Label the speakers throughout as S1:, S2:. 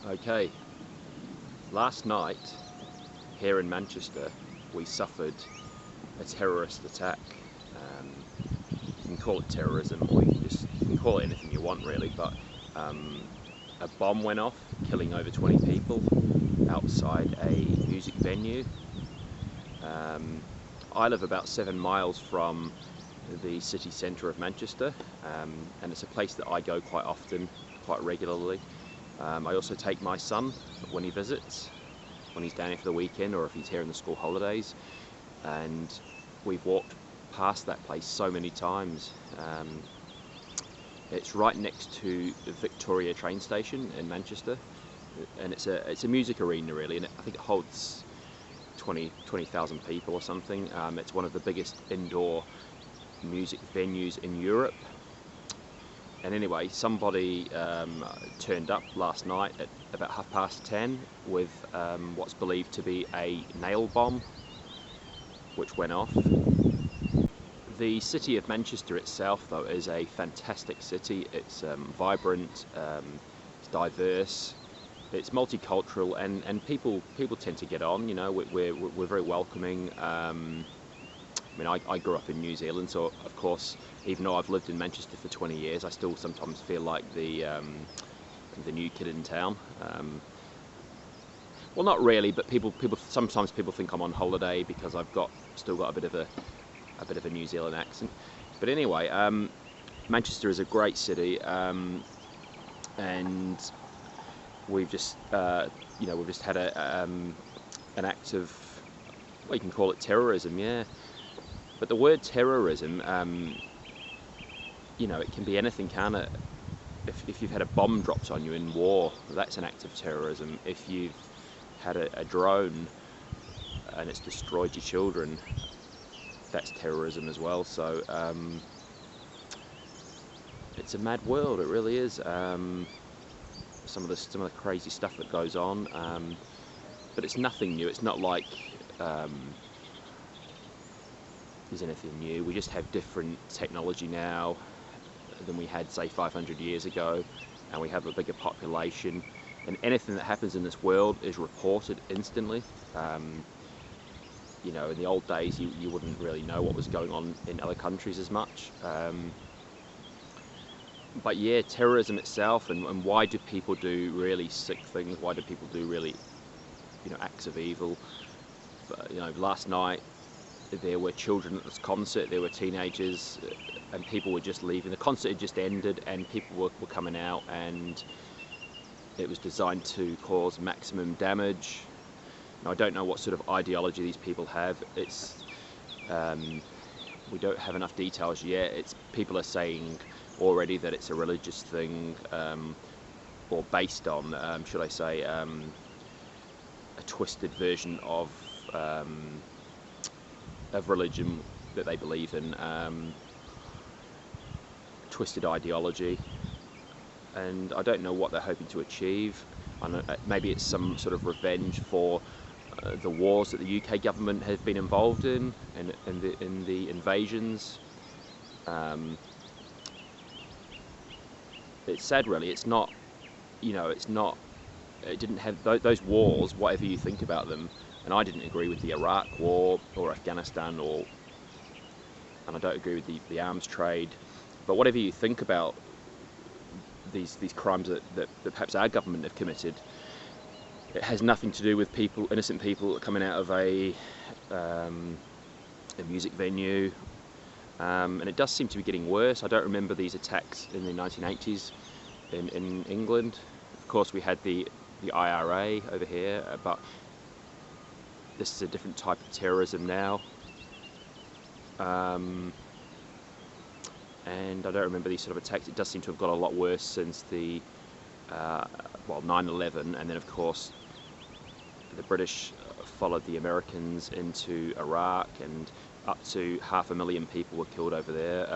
S1: Okay, last night here in Manchester we suffered a terrorist attack. Um, you can call it terrorism, or you can call it anything you want really, but a bomb went off, killing over 20 people outside a music venue. Um, I live about 7 miles from the city centre of Manchester, and it's a place that I go quite often, quite regularly. I also take my son when he visits, when he's down here for the weekend or if he's here in the school holidays, and we've walked past that place so many times. It's right next to the Victoria train station in Manchester, and it's a music arena really, and I think it holds 20,000 people or something. It's one of the biggest indoor music venues in Europe. And anyway, somebody turned up last night at about 10:30 with what's believed to be a nail bomb, which went off. The city of Manchester itself, though, is a fantastic city. It's vibrant, it's diverse, it's multicultural, and people tend to get on. You know, we're very welcoming. I mean, I grew up in New Zealand, so of course, even though I've lived in Manchester for 20 years, I still sometimes feel like the new kid in town. Well, not really, but sometimes people think I'm on holiday because I've still got a bit of a New Zealand accent. But anyway, Manchester is a great city, and we've just we've just had an act of, well, you can call it terrorism, yeah. But the word terrorism, it can be anything, can it? If you've had a bomb dropped on you in war, that's an act of terrorism. If you've had a drone and it's destroyed your children, that's terrorism as well. So it's a mad world, it really is. Some of the crazy stuff that goes on, but it's nothing new. It's not like there's anything new. We just have different technology now than we had, say, 500 years ago, and we have a bigger population, and anything that happens in this world is reported instantly. In the old days you wouldn't really know what was going on in other countries as much. But yeah, terrorism itself, and why do people do really sick things? Why do people do really, acts of evil? Last night there were children at this concert, there were teenagers, and people were just leaving. The concert had just ended and people were coming out, and it was designed to cause maximum damage. Now, I don't know what sort of ideology these people have. We don't have enough details yet. People are saying already that it's a religious thing, or based on, should I say, a twisted version of religion that they believe in, twisted ideology, and I don't know what they're hoping to achieve. I know, maybe it's some sort of revenge for the wars that the UK government has been involved in the invasions. It's sad, really. It's not, it didn't have those wars, whatever you think about them. And I didn't agree with the Iraq war or Afghanistan, and I don't agree with the arms trade. But whatever you think about these crimes that perhaps our government have committed, it has nothing to do with innocent people coming out of a music venue. And it does seem to be getting worse. I don't remember these attacks in the 1980s in England. Of course, we had the IRA over here, but this is a different type of terrorism now. And I don't remember these sort of attacks. It does seem to have got a lot worse since the 9/11, and then of course the British followed the Americans into Iraq, and up to 500,000 people were killed over there,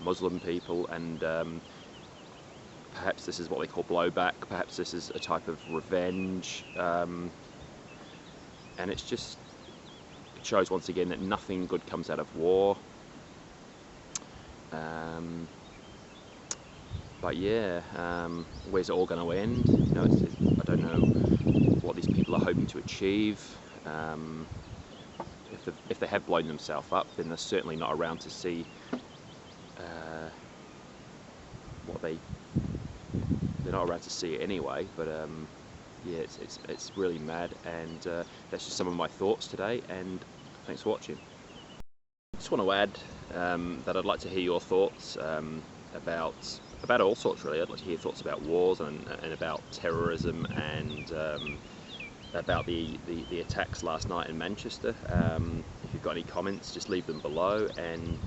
S1: Muslim people, and perhaps this is what they call blowback. Perhaps this is a type of revenge, and it shows once again that nothing good comes out of war. But yeah, where's it all going to end? You know, I don't know what these people are hoping to achieve. If they have blown themselves up, then they're certainly not around to see what they're not around to see it anyway. But yeah, it's really mad, and that's just some of my thoughts today. And thanks for watching. Just want to add that I'd like to hear your thoughts about all sorts really. I'd like to hear thoughts about wars and about terrorism and about the attacks last night in Manchester. If you've got any comments, just leave them below, and